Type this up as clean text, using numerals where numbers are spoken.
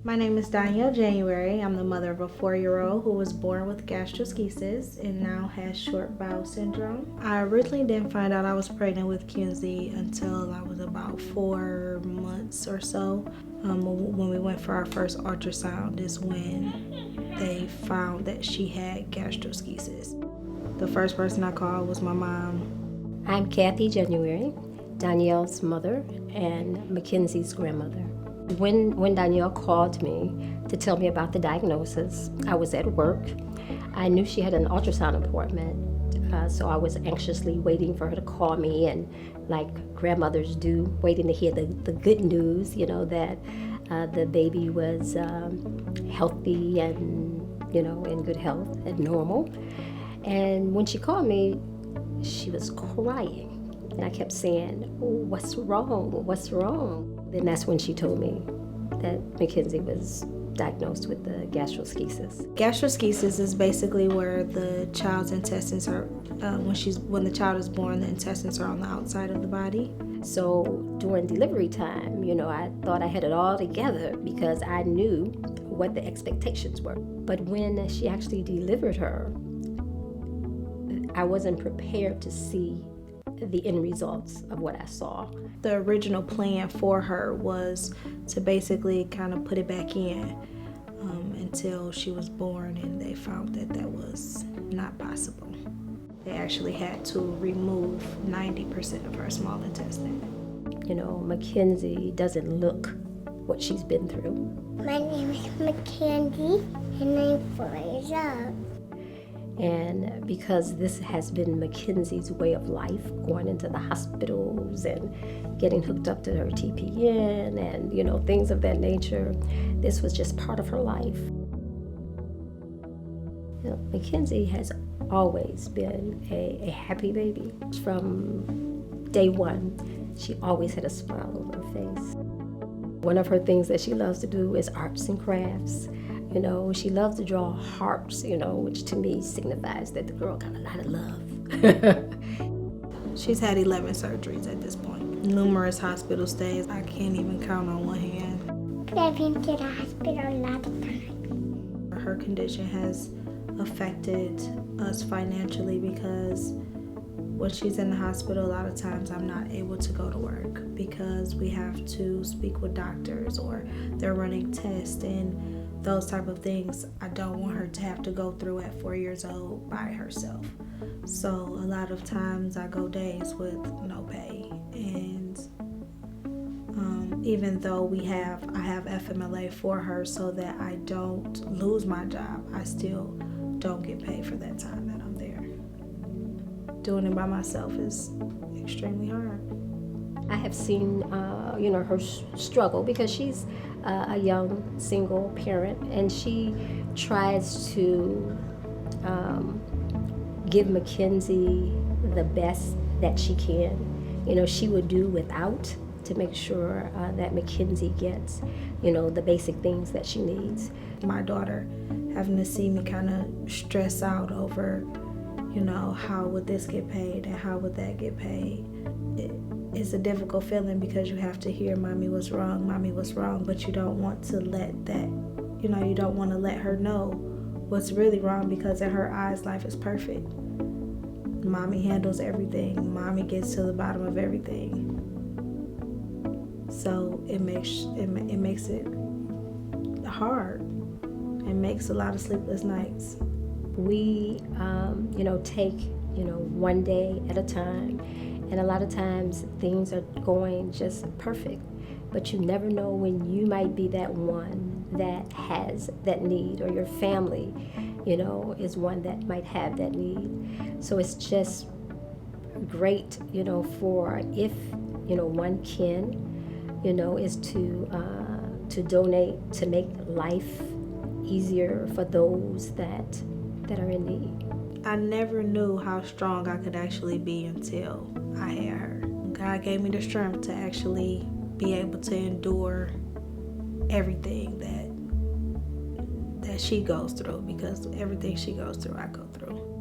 My name is Donielle January. I'm the mother of a 4-year-old who was born with gastroschisis and now has short bowel syndrome. I originally didn't find out I was pregnant with Mackenzie until I was about 4 months or so. When we went for our first ultrasound is when they found that she had gastroschisis. The first person I called was my mom. I'm Kathy January, Donielle's mother and Mackenzie's grandmother. When Donielle called me to tell me about the diagnosis, I was at work. I knew she had an ultrasound appointment, so I was anxiously waiting for her to call me, and like grandmothers do, waiting to hear the good news, that the baby was healthy and, in good health and normal. And when she called me, she was crying. And I kept saying, "Oh, what's wrong? What's wrong?" Then that's when she told me that Mackenzie was diagnosed with the gastroschisis. Gastroschisis is basically where the child's intestines are, when the child is born, the intestines are on the outside of the body. So during delivery time, I thought I had it all together because I knew what the expectations were. But when she actually delivered her, I wasn't prepared to see the end results of what I saw. The original plan for her was to basically kind of put it back in until she was born, and they found that was not possible. They actually had to remove 90% of her small intestine. Mackenzie doesn't look what she's been through. My name is Mackenzie and I'm 4 years old. And because this has been Mackenzie's way of life, going into the hospitals and getting hooked up to her TPN and, things of that nature, this was just part of her life. Mackenzie has always been a happy baby. From day one, she always had a smile on her face. One of her things that she loves to do is arts and crafts. She loves to draw hearts, which to me signifies that the girl got a lot of love. She's had 11 surgeries at this point. Numerous hospital stays. I can't even count on one hand. I've been to the hospital a lot of times. Her condition has affected us financially because when she's in the hospital, a lot of times I'm not able to go to work because we have to speak with doctors or they're running tests and those type of things. I don't want her to have to go through at 4 years old by herself. So a lot of times I go days with no pay, and even though I have FMLA for her so that I don't lose my job, I still don't get paid for that time that I'm there. Doing it by myself is extremely hard. I have seen, her struggle because she's a young single parent, and she tries to give Mackenzie the best that she can. She would do without to make sure that Mackenzie gets, the basic things that she needs. My daughter having to see me kind of stress out over, how would this get paid and how would that get paid? It's a difficult feeling because you have to hear, "Mommy was wrong," but you don't want to let that, you don't want to let her know what's really wrong because in her eyes, life is perfect. Mommy handles everything. Mommy gets to the bottom of everything. So it makes it hard. It makes a lot of sleepless nights. We, take, one day at a time. And a lot of times things are going just perfect, but you never know when you might be that one that has that need, or your family, is one that might have that need. So it's just great, for if, one can, is to donate to make life easier for those that are in need. I never knew how strong I could actually be until I had her. God gave me the strength to actually be able to endure everything that she goes through, because everything she goes through, I go through.